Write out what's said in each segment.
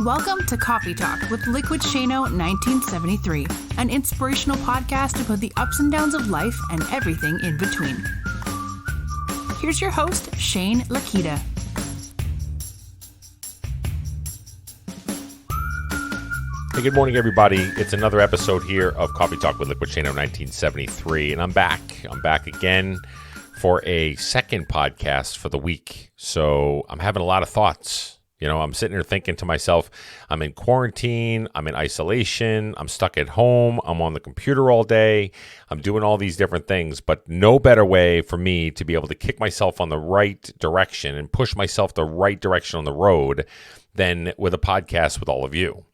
Welcome to Coffee Talk with Liquidshano 1973, an inspirational podcast about the ups and downs of life and everything in between. Here's your host, Shane Lakita. Hey, good morning, everybody. It's another episode here of Coffee Talk with Liquidshano 1973, and I'm back. I'm back again for a second podcast for the week. So I'm having a lot of thoughts. You know, I'm sitting here thinking to myself, I'm in quarantine, I'm in isolation, I'm stuck at home, I'm on the computer all day, I'm doing all these different things, but no better way for me to be able to kick myself on the right direction and push myself the right direction on the road than with a podcast with all of you.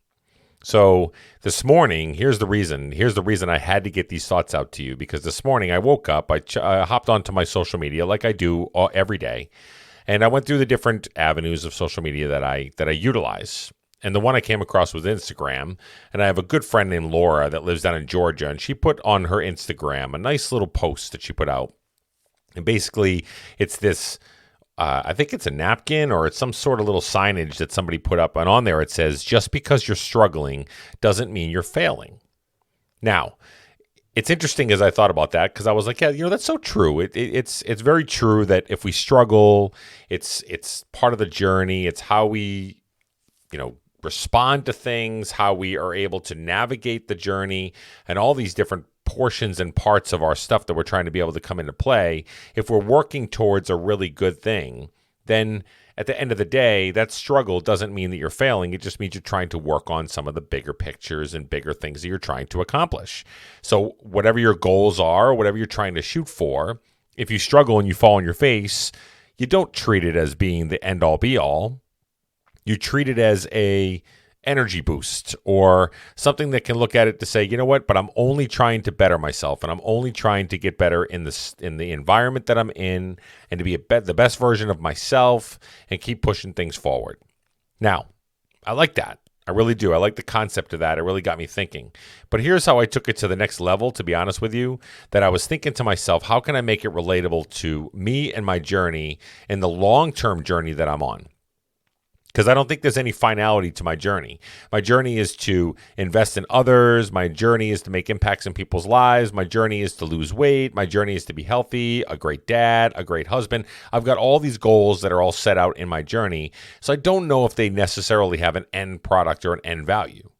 So this morning, here's the reason I had to get these thoughts out to you, because this morning I woke up, I hopped onto my social media like I do every day, and I went through the different avenues of social media that I utilize. And the one I came across was Instagram, and I have a good friend named Laura that lives down in Georgia, and she put on her Instagram a nice little post that she put out. And basically, it's this I think it's a napkin or it's some sort of little signage that somebody put up, and on there it says, just because you're struggling doesn't mean you're failing. Now, it's interesting as I thought about that, because I was like, yeah, you know, that's so true. It's very true that if we struggle, it's part of the journey. It's how we, respond to things, how we are able to navigate the journey, and all these different portions and parts of our stuff that we're trying to be able to come into play. If we're working towards a really good thing, then at the end of the day, that struggle doesn't mean that you're failing. It just means you're trying to work on some of the bigger pictures and bigger things that you're trying to accomplish. So whatever your goals are, whatever you're trying to shoot for, if you struggle and you fall on your face, you don't treat it as being the end all be all. You treat it as a energy boost or something that can look at it to say, you know what, but I'm only trying to better myself, and I'm only trying to get better in the environment that I'm in, and to be the best version of myself and keep pushing things forward. Now, I like that. I really do. I like the concept of that. It really got me thinking. But here's how I took it to the next level, to be honest with you, that I was thinking to myself, how can I make it relatable to me and my journey and the long-term journey that I'm on? Because I don't think there's any finality to my journey. My journey is to invest in others. My journey is to make impacts in people's lives. My journey is to lose weight. My journey is to be healthy, a great dad, a great husband. I've got all these goals that are all set out in my journey. So I don't know if they necessarily have an end product or an end value.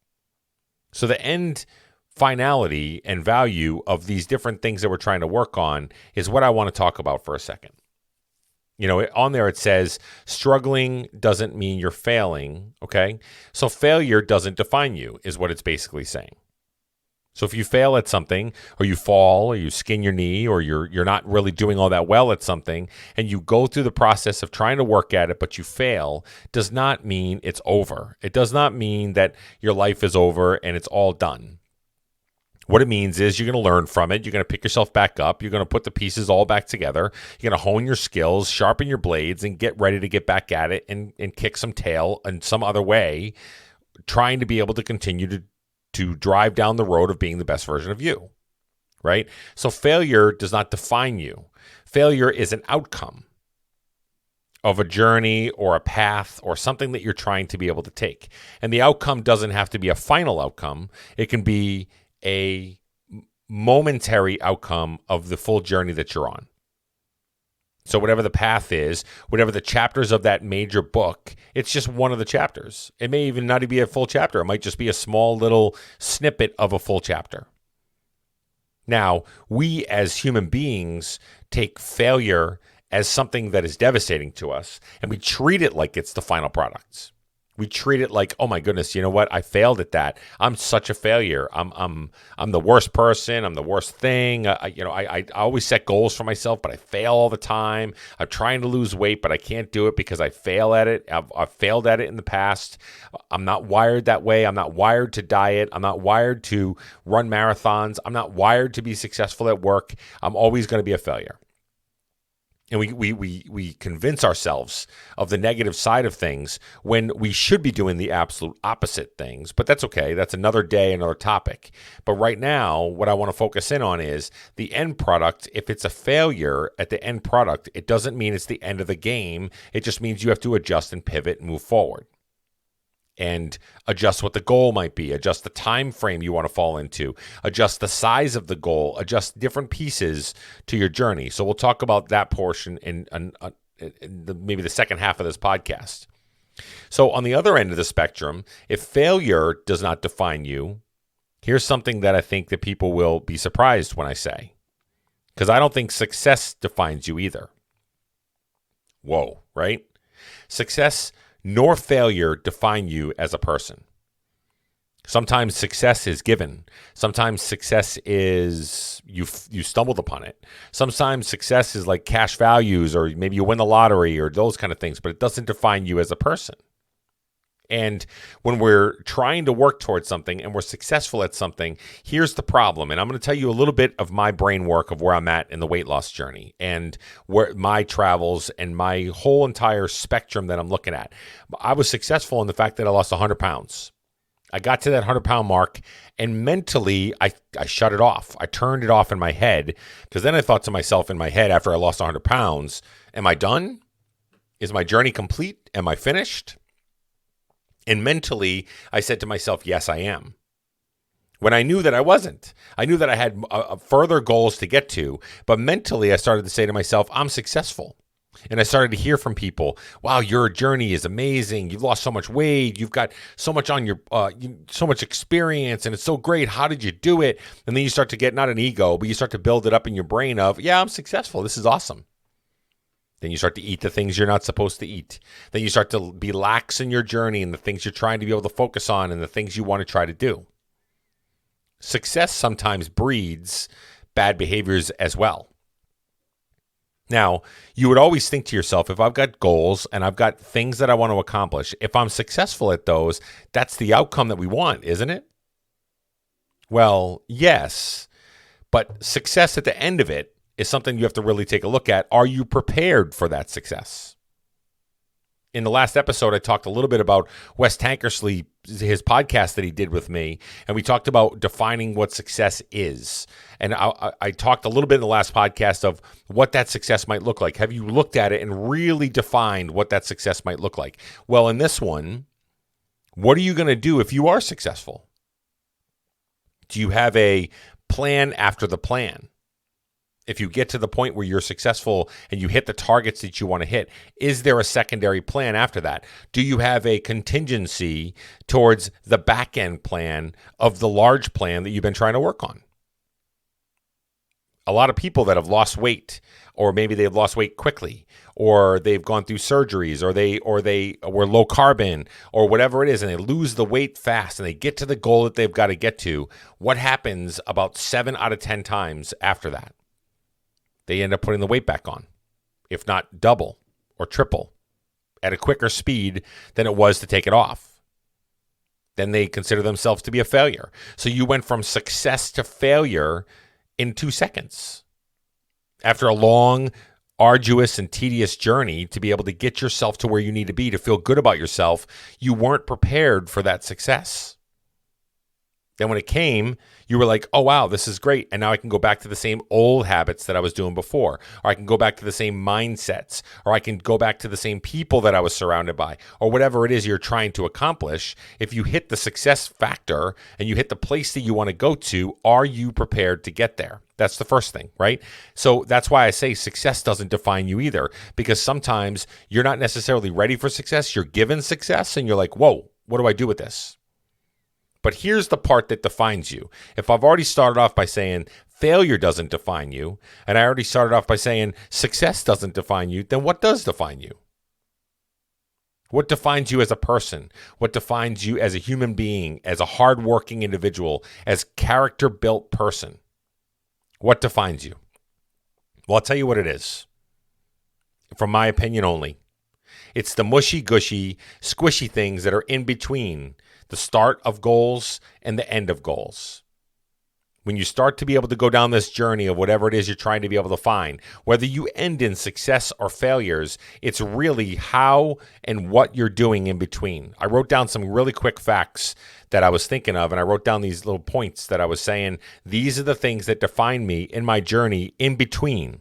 So the end finality and value of these different things that we're trying to work on is what I want to talk about for a second. You know, on there it says, struggling doesn't mean you're failing, okay? So failure doesn't define you, is what it's basically saying. So if you fail at something, or you fall, or you skin your knee, or you're not really doing all that well at something, and you go through the process of trying to work at it, but you fail, does not mean it's over. It does not mean that your life is over and it's all done. What it means is you're going to learn from it. You're going to pick yourself back up. You're going to put the pieces all back together. You're going to hone your skills, sharpen your blades, and get ready to get back at it and kick some tail in some other way, trying to be able to continue to drive down the road of being the best version of you, right? So failure does not define you. Failure is an outcome of a journey or a path or something that you're trying to be able to take. And the outcome doesn't have to be a final outcome. It can be a momentary outcome of the full journey that you're on. So whatever the path is, whatever the chapters of that major book, it's just one of the chapters. It may even not be a full chapter. It might just be a small little snippet of a full chapter. Now, we as human beings take failure as something that is devastating to us, and we treat it like it's the final product. We treat it like, oh my goodness, you know what? I failed at that. I'm such a failure. I'm the worst person. I'm the worst thing. I always set goals for myself, but I fail all the time. I'm trying to lose weight, but I can't do it because I fail at it. I've failed at it in the past. I'm not wired that way. I'm not wired to diet. I'm not wired to run marathons. I'm not wired to be successful at work. I'm always going to be a failure. And we convince ourselves of the negative side of things when we should be doing the absolute opposite things. But that's okay. That's another day, another topic. But right now, what I want to focus in on is the end product. If it's a failure at the end product, it doesn't mean it's the end of the game. It just means you have to adjust and pivot and move forward. and adjust what the goal might be, adjust the time frame you want to fall into, adjust the size of the goal, adjust different pieces to your journey. So we'll talk about that portion in maybe the second half of this podcast. So on the other end of the spectrum, if failure does not define you, here's something that I think that people will be surprised when I say, because I don't think success defines you either. Whoa, right? Success nor failure define you as a person. Sometimes success is given. Sometimes success is you stumbled upon it. Sometimes success is like cash values, or maybe you win the lottery or those kind of things, but it doesn't define you as a person. And when we're trying to work towards something and we're successful at something, here's the problem. And I'm going to tell you a little bit of my brain work of where I'm at in the weight loss journey and where my travels and my whole entire spectrum that I'm looking at. I was successful in the fact that I lost 100 pounds. I got to that 100-pound mark, and mentally, I shut it off. I turned it off in my head, because then I thought to myself in my head after I lost 100 pounds, am I done? Is my journey complete? Am I finished? And mentally, I said to myself, yes, I am. When I knew that I wasn't. I knew that I had further goals to get to, but mentally, I started to say to myself, I'm successful. And I started to hear from people, wow, your journey is amazing. You've lost so much weight. You've got so much on your, so much experience, and it's so great. How did you do it? And then you start to get not an ego, but you start to build it up in your brain of, yeah, I'm successful. This is awesome. Then you start to eat the things you're not supposed to eat. Then you start to be lax in your journey and the things you're trying to be able to focus on and the things you want to try to do. Success sometimes breeds bad behaviors as well. Now, you would always think to yourself, if I've got goals and I've got things that I want to accomplish, if I'm successful at those, that's the outcome that we want, isn't it? Well, yes, but success at the end of it is something you have to really take a look at. Are you prepared for that success? In the last episode, I talked a little bit about Wes Tankersley, his podcast that he did with me, and we talked about defining what success is. And I talked a little bit in the last podcast of what that success might look like. Have you looked at it and really defined what that success might look like? Well, in this one, what are you going to do if you are successful? Do you have a plan after the plan? If you get to the point where you're successful and you hit the targets that you want to hit, is there a secondary plan after that? Do you have a contingency towards the back end plan of the large plan that you've been trying to work on? A lot of people that have lost weight, or maybe they've lost weight quickly, or they've gone through surgeries, or they were low carbon, or whatever it is, and they lose the weight fast and they get to the goal that they've got to get to. What happens about 7 out of 10 times after that? They end up putting the weight back on, if not double or triple, at a quicker speed than it was to take it off. Then they consider themselves to be a failure. So you went from success to failure in 2 seconds. After a long, arduous, and tedious journey to be able to get yourself to where you need to be to feel good about yourself, you weren't prepared for that success. Then when it came, you were like, oh, wow, this is great. And now I can go back to the same old habits that I was doing before. Or I can go back to the same mindsets. Or I can go back to the same people that I was surrounded by. Or whatever it is you're trying to accomplish. If you hit the success factor and you hit the place that you want to go to, are you prepared to get there? That's the first thing, right? So that's why I say success doesn't define you either. Because sometimes you're not necessarily ready for success. You're given success and you're like, whoa, what do I do with this? But here's the part that defines you. If I've already started off by saying failure doesn't define you, and I already started off by saying success doesn't define you, then what does define you? What defines you as a person? What defines you as a human being, as a hardworking individual, as character-built person? What defines you? Well, I'll tell you what it is. From my opinion only. It's the mushy-gushy, squishy things that are in between the start of goals and the end of goals. When you start to be able to go down this journey of whatever it is you're trying to be able to find, whether you end in success or failures, it's really how and what you're doing in between. I wrote down some really quick facts that I was thinking of, and I wrote down these little points that I was saying, these are the things that define me in my journey in between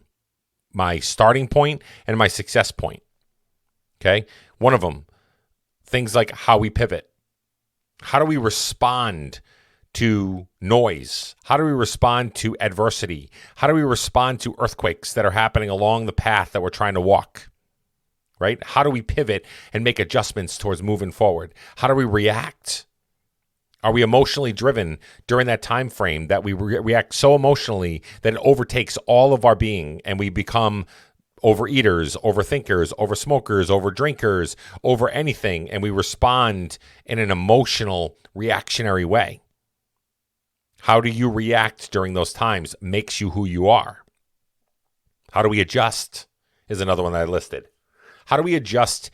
my starting point and my success point. Okay? One of them, things like how we pivot. How do we respond to noise? How do we respond to adversity? How do we respond to earthquakes that are happening along the path that we're trying to walk? Right? How do we pivot and make adjustments towards moving forward? How do we react? Are we emotionally driven during that time frame that we react so emotionally that it overtakes all of our being and we become overeaters, overthinkers, oversmokers, overdrinkers, over anything, and we respond in an emotional, reactionary way? How do you react during those times makes you who you are. How do we adjust is another one that I listed. How do we adjust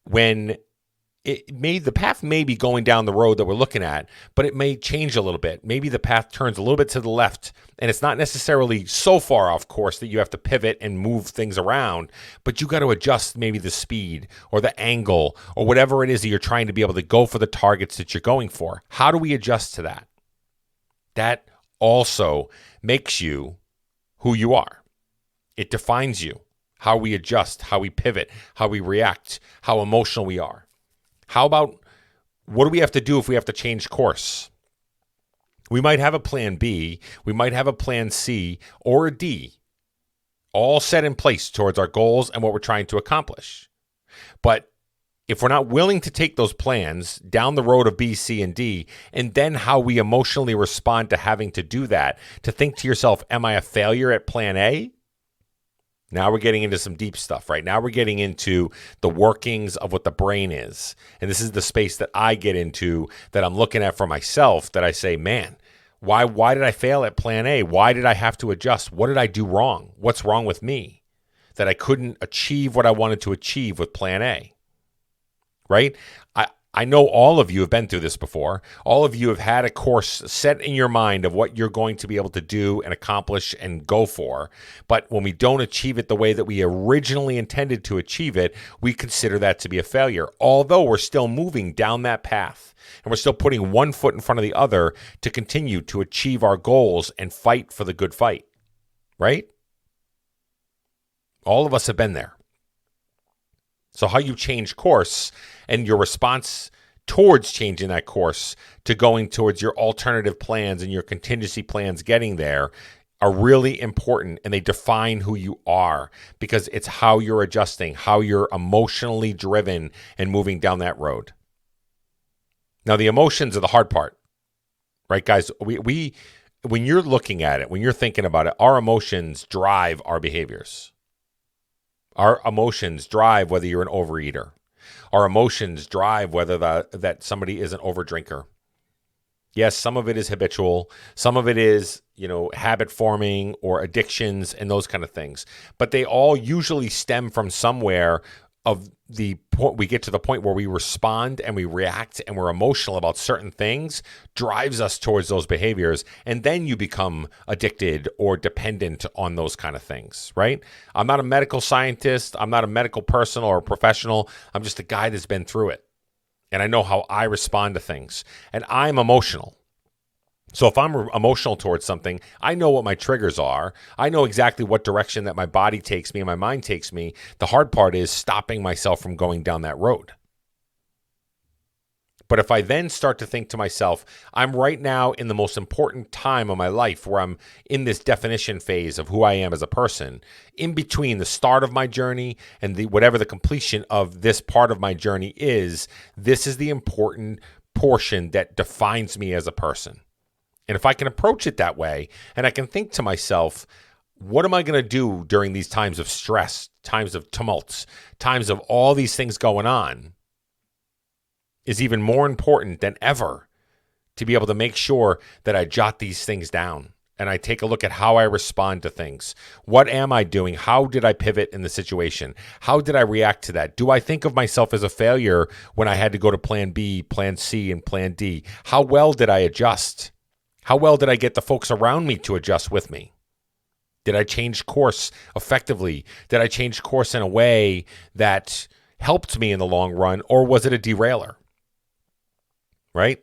when the path may be going down the road that we're looking at, but it may change a little bit. Maybe the path turns a little bit to the left, and it's not necessarily so far off course that you have to pivot and move things around, but you got to adjust maybe the speed or the angle or whatever it is that you're trying to be able to go for the targets that you're going for. How do we adjust to that? That also makes you who you are. It defines you, how we adjust, how we pivot, how we react, how emotional we are. How about, what do we have to do if we have to change course? We might have a plan B, we might have a plan C or a D, all set in place towards our goals and what we're trying to accomplish. But if we're not willing to take those plans down the road of B, C, and D, and then how we emotionally respond to having to do that, to think to yourself, am I a failure at plan A? Now we're getting into some deep stuff, right? Now we're getting into the workings of what the brain is. And this is the space that I get into, that I'm looking at for myself, that I say, man, why did I fail at plan A? Why did I have to adjust? What did I do wrong? What's wrong with me that I couldn't achieve what I wanted to achieve with plan A? Right? I know all of you have been through this before. All of you have had a course set in your mind of what you're going to be able to do and accomplish and go for. But when we don't achieve it the way that we originally intended to achieve it, we consider that to be a failure, although we're still moving down that path and we're still putting one foot in front of the other to continue to achieve our goals and fight for the good fight, right? All of us have been there. So how you change course and your response towards changing that course to going towards your alternative plans and your contingency plans getting there are really important, and they define who you are because it's how you're adjusting, how you're emotionally driven and moving down that road. Now, the emotions are the hard part, right, guys? We when you're looking at it, when you're thinking about it, our emotions drive our behaviors. Our emotions drive whether you're an overeater. Our emotions drive whether that somebody is an overdrinker. Yes, some of it is habitual. Some of it is, habit forming or addictions and those kind of things. But they all usually stem from somewhere of the point we get to the point where we respond and we react and we're emotional about certain things, drives us towards those behaviors. And then you become addicted or dependent on those kind of things, right? I'm not a medical scientist. I'm not a medical person or a professional. I'm just a guy that's been through it. And I know how I respond to things. And I'm emotional. So if I'm emotional towards something, I know what my triggers are. I know exactly what direction that my body takes me and my mind takes me. The hard part is stopping myself from going down that road. But if I then start to think to myself, I'm right now in the most important time of my life where I'm in this definition phase of who I am as a person, in between the start of my journey and whatever the completion of this part of my journey is, this is the important portion that defines me as a person. And if I can approach it that way, and I can think to myself, what am I going to do during these times of stress, times of tumults, times of all these things going on, is even more important than ever to be able to make sure that I jot these things down and I take a look at how I respond to things. What am I doing? How did I pivot in the situation? How did I react to that? Do I think of myself as a failure when I had to go to plan B, plan C, and plan D? How well did I adjust? How well did I get the folks around me to adjust with me? Did I change course effectively? Did I change course in a way that helped me in the long run, or was it a derailer? Right?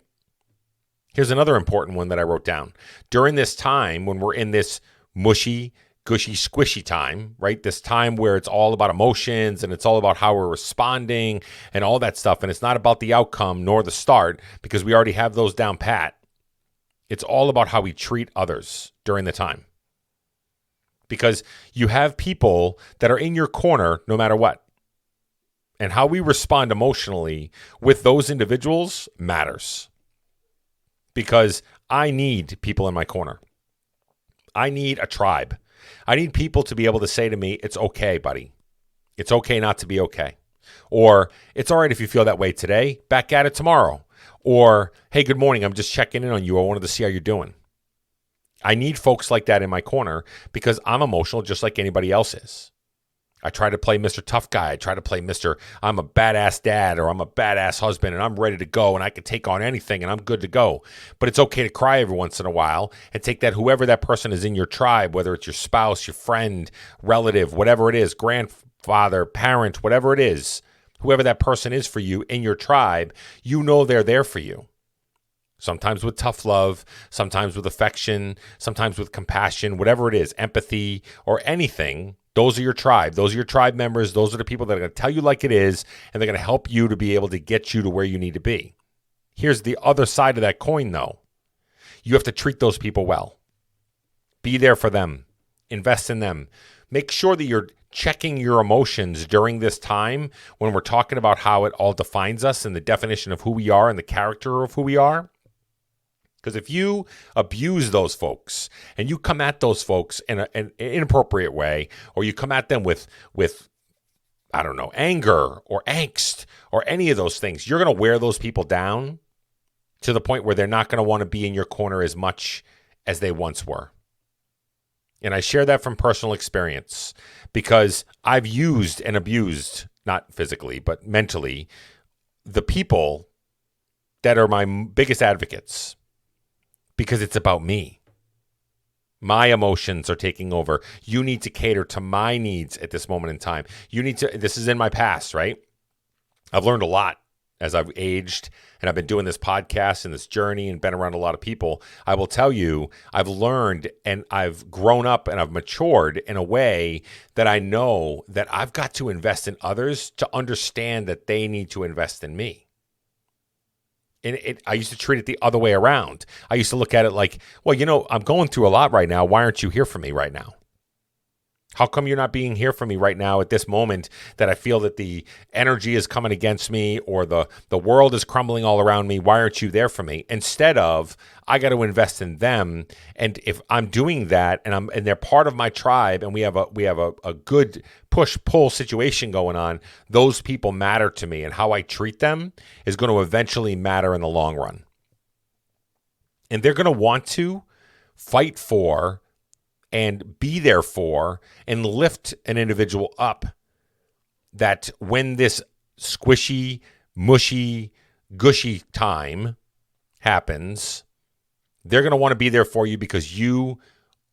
Here's another important one that I wrote down. During this time, when we're in this mushy, gushy, squishy time, right? This time where it's all about emotions and it's all about how we're responding and all that stuff. And it's not about the outcome nor the start because we already have those down pat. It's all about how we treat others during the time. Because you have people that are in your corner no matter what. And how we respond emotionally with those individuals matters. Because I need people in my corner. I need a tribe. I need people to be able to say to me, it's okay, buddy. It's okay not to be okay. Or it's all right if you feel that way today, back at it tomorrow. Or, hey, good morning, I'm just checking in on you. I wanted to see how you're doing. I need folks like that in my corner because I'm emotional just like anybody else is. I try to play Mr. Tough Guy. I try to play Mr. I'm a badass dad or I'm a badass husband and I'm ready to go and I can take on anything and I'm good to go. But it's okay to cry every once in a while and take that whoever that person is in your tribe, whether it's your spouse, your friend, relative, whatever it is, grandfather, parent, whatever it is, whoever that person is for you in your tribe, you know they're there for you. Sometimes with tough love, sometimes with affection, sometimes with compassion, whatever it is, empathy or anything. Those are your tribe. Those are your tribe members. Those are the people that are going to tell you like it is, and they're going to help you to be able to get you to where you need to be. Here's the other side of that coin, though. You have to treat those people well. Be there for them. Invest in them. Make sure that you're checking your emotions during this time when we're talking about how it all defines us and the definition of who we are and the character of who we are. Because if you abuse those folks and you come at those folks in an inappropriate way, or you come at them with I don't know, anger or angst or any of those things, you're going to wear those people down to the point where they're not going to want to be in your corner as much as they once were. And I share that from personal experience because I've used and abused, not physically, but mentally, the people that are my biggest advocates. Because it's about me. My emotions are taking over. You need to cater to my needs at this moment in time. This is in my past, right? I've learned a lot as I've aged and I've been doing this podcast and this journey and been around a lot of people. I will tell you, I've learned and I've grown up and I've matured in a way that I know that I've got to invest in others to understand that they need to invest in me. And I used to treat it the other way around. I used to look at it like, well, I'm going through a lot right now. Why aren't you here for me right now? How come you're not being here for me right now at this moment that I feel that the energy is coming against me or the world is crumbling all around me? Why aren't you there for me? Instead of, I got to invest in them. And if I'm doing that and they're part of my tribe and we have a good push-pull situation going on, those people matter to me and how I treat them is going to eventually matter in the long run. And they're going to want to fight for and be there for and lift an individual up that when this squishy, mushy, gushy time happens, they're going to want to be there for you because you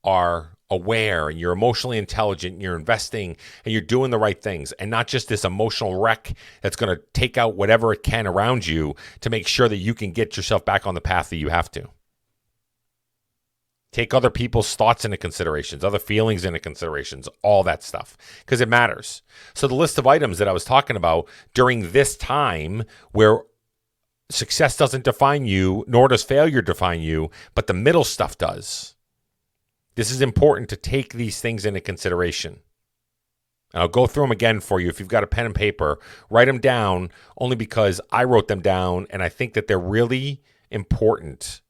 are aware and you're emotionally intelligent and you're investing and you're doing the right things and not just this emotional wreck that's going to take out whatever it can around you to make sure that you can get yourself back on the path that you have to. Take other people's thoughts into considerations, other feelings into considerations, all that stuff, because it matters. So the list of items that I was talking about during this time where success doesn't define you, nor does failure define you, but the middle stuff does. This is important to take these things into consideration. And I'll go through them again for you. If you've got a pen and paper, write them down only because I wrote them down and I think that they're really important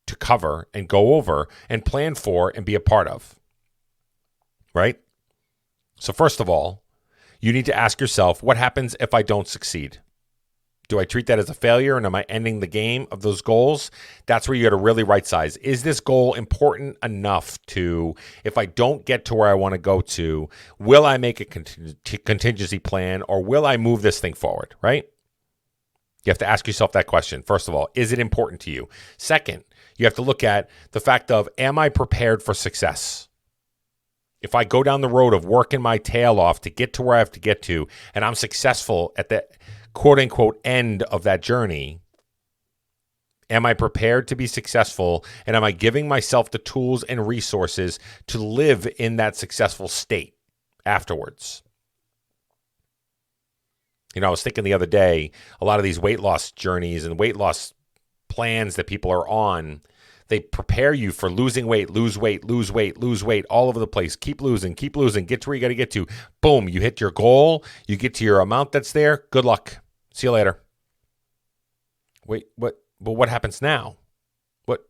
to cover and go over and plan for and be a part of, right? So first of all, you need to ask yourself, what happens if I don't succeed? Do I treat that as a failure and am I ending the game of those goals? That's where you got to really right size. Is this goal important enough to, if I don't get to where I want to go to, will I make a contingency plan or will I move this thing forward, right? You have to ask yourself that question. First of all, is it important to you? Second, you have to look at the fact of, am I prepared for success? If I go down the road of working my tail off to get to where I have to get to, and I'm successful at the quote unquote end of that journey, Am I prepared to be successful? And am I giving myself the tools and resources to live in that successful state afterwards? I was thinking the other day, a lot of these weight loss journeys and weight loss plans that people are on, they prepare you for losing weight, lose weight, lose weight, lose weight all over the place. Keep losing, get to where you got to get to. Boom, you hit your goal, you get to your amount that's there. Good luck. See you later. Wait, what? But what happens now? What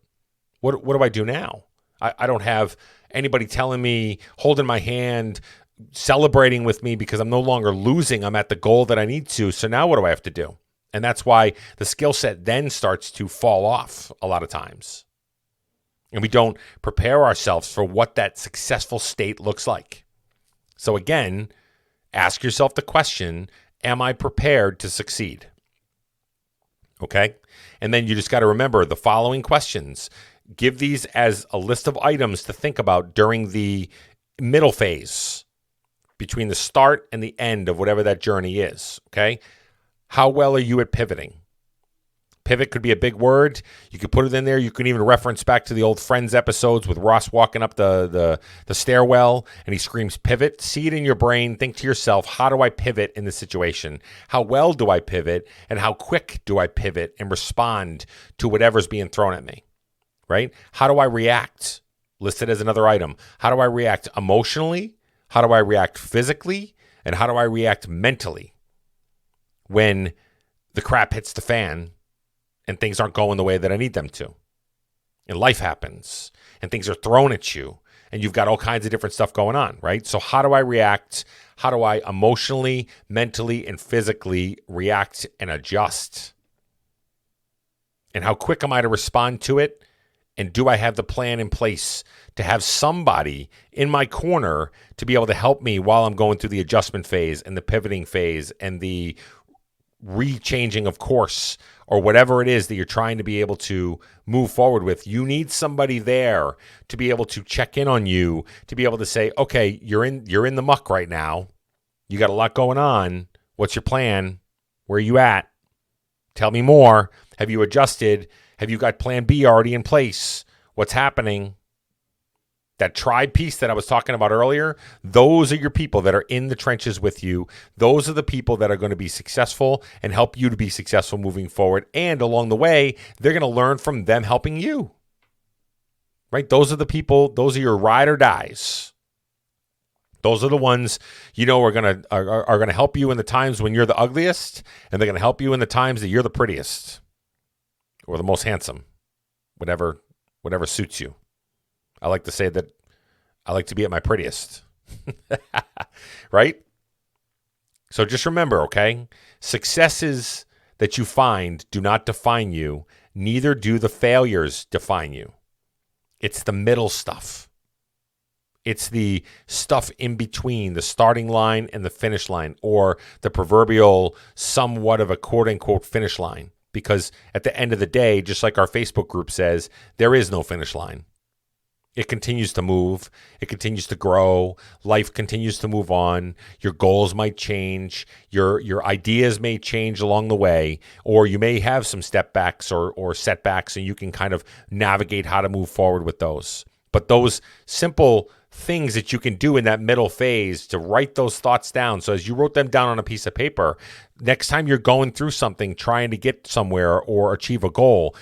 do I do now? I don't have anybody telling me, holding my hand, celebrating with me because I'm no longer losing. I'm at the goal that I need to. So now what do I have to do? And that's why the skill set then starts to fall off a lot of times. And we don't prepare ourselves for what that successful state looks like. So again, ask yourself the question, am I prepared to succeed? Okay? And then you just got to remember the following questions. Give these as a list of items to think about during the middle phase, between the start and the end of whatever that journey is. Okay? How well are you at pivoting? Pivot could be a big word. You could put it in there. You can even reference back to the old Friends episodes with Ross walking up the stairwell and he screams, pivot. See it in your brain. Think to yourself, how do I pivot in this situation? How well do I pivot? And how quick do I pivot and respond to whatever's being thrown at me? Right? How do I react? Listed as another item. How do I react emotionally? How do I react physically? And how do I react mentally when the crap hits the fan and things aren't going the way that I need them to? And life happens and things are thrown at you and you've got all kinds of different stuff going on, right? So how do I react? How do I emotionally, mentally, and physically react and adjust? And how quick am I to respond to it? And do I have the plan in place to have somebody in my corner to be able to help me while I'm going through the adjustment phase and the pivoting phase and the rechanging of course or whatever it is that you're trying to be able to move forward with? You need somebody there to be able to check in on you, to be able to say, okay, you're in the muck right now. You got a lot going on. What's your plan? Where are you at? Tell me more. Have you adjusted? Have you got plan B already in place? What's happening? That tribe piece that I was talking about earlier, those are your people that are in the trenches with you. Those are the people that are going to be successful and help you to be successful moving forward. And along the way, they're going to learn from them helping you. Right? Those are the people, those are your ride or dies. Those are the ones are going to help you in the times when you're the ugliest, and they're going to help you in the times that you're the prettiest or the most handsome, whatever suits you. I like to say that I like to be at my prettiest, right? So just remember, okay? Successes that you find do not define you. Neither do the failures define you. It's the middle stuff. It's the stuff in between the starting line and the finish line, or the proverbial somewhat of a quote-unquote finish line. Because at the end of the day, just like our Facebook group says, there is no finish line. It continues to move. It continues to grow. Life continues to move on. Your goals might change. Your ideas may change along the way, or you may have some step backs or setbacks, and you can kind of navigate how to move forward with those. But those simple things that you can do in that middle phase to write those thoughts down. So as you wrote them down on a piece of paper, next time you're going through something, trying to get somewhere or achieve a goal,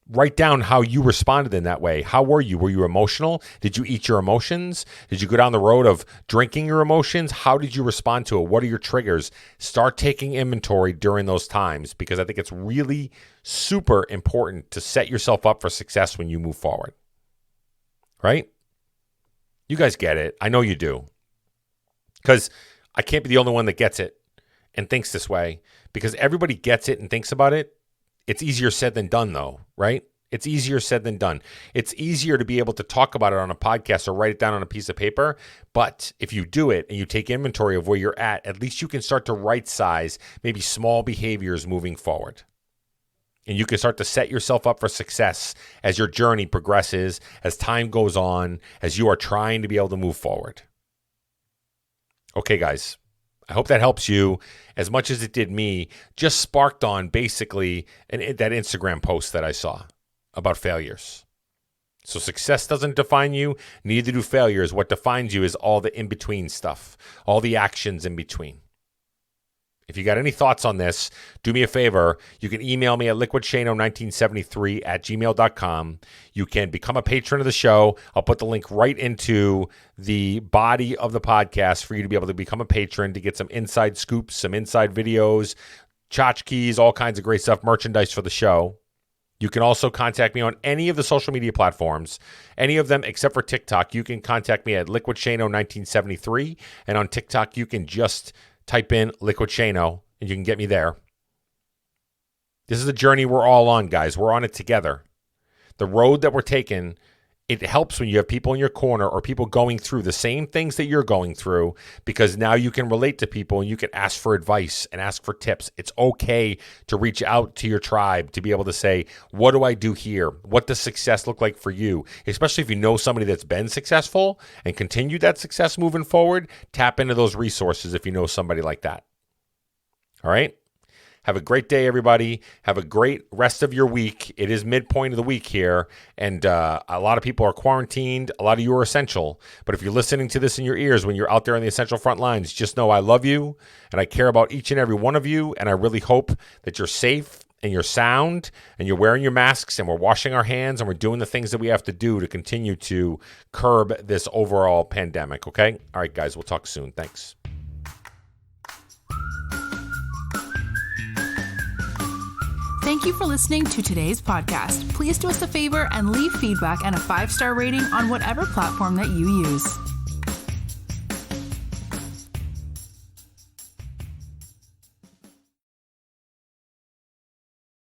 write down how you responded in that way. How were you? Were you emotional? Did you eat your emotions? Did you go down the road of drinking your emotions? How did you respond to it? What are your triggers? Start taking inventory during those times, because I think it's really super important to set yourself up for success when you move forward. Right? You guys get it. I know you do. Because I can't be the only one that gets it and thinks this way, because everybody gets it and thinks about it. It's easier said than done, though, right? It's easier said than done. It's easier to be able to talk about it on a podcast or write it down on a piece of paper. But if you do it and you take inventory of where you're at least you can start to right size maybe small behaviors moving forward. And you can start to set yourself up for success as your journey progresses, as time goes on, as you are trying to be able to move forward. Okay, guys, I hope that helps you as much as it did me, just sparked on basically that Instagram post that I saw about failures. So success doesn't define you, neither do failures. What defines you is all the in-between stuff, all the actions in between. If you got any thoughts on this, do me a favor. You can email me at liquidshano1973@gmail.com. You can become a patron of the show. I'll put the link right into the body of the podcast for you to be able to become a patron, to get some inside scoops, some inside videos, tchotchkes, all kinds of great stuff, merchandise for the show. You can also contact me on any of the social media platforms, any of them except for TikTok. You can contact me at Liquidshano1973, and on TikTok, you can just type in Liquidshano, and you can get me there. This is a journey we're all on, guys. We're on it together. The road that we're taking, it helps when you have people in your corner or people going through the same things that you're going through, because now you can relate to people and you can ask for advice and ask for tips. It's okay to reach out to your tribe, to be able to say, what do I do here? What does success look like for you? Especially if you know somebody that's been successful and continued that success moving forward, tap into those resources if you know somebody like that. All right? Have a great day, everybody. Have a great rest of your week. It is midpoint of the week here, and a lot of people are quarantined. A lot of you are essential. But if you're listening to this in your ears when you're out there on the essential front lines, just know I love you, and I care about each and every one of you, and I really hope that you're safe and you're sound, and you're wearing your masks, and we're washing our hands, and we're doing the things that we have to do to continue to curb this overall pandemic, okay? All right, guys, we'll talk soon. Thanks. Thank you for listening to today's podcast. Please do us a favor and leave feedback and a 5-star rating on whatever platform that you use.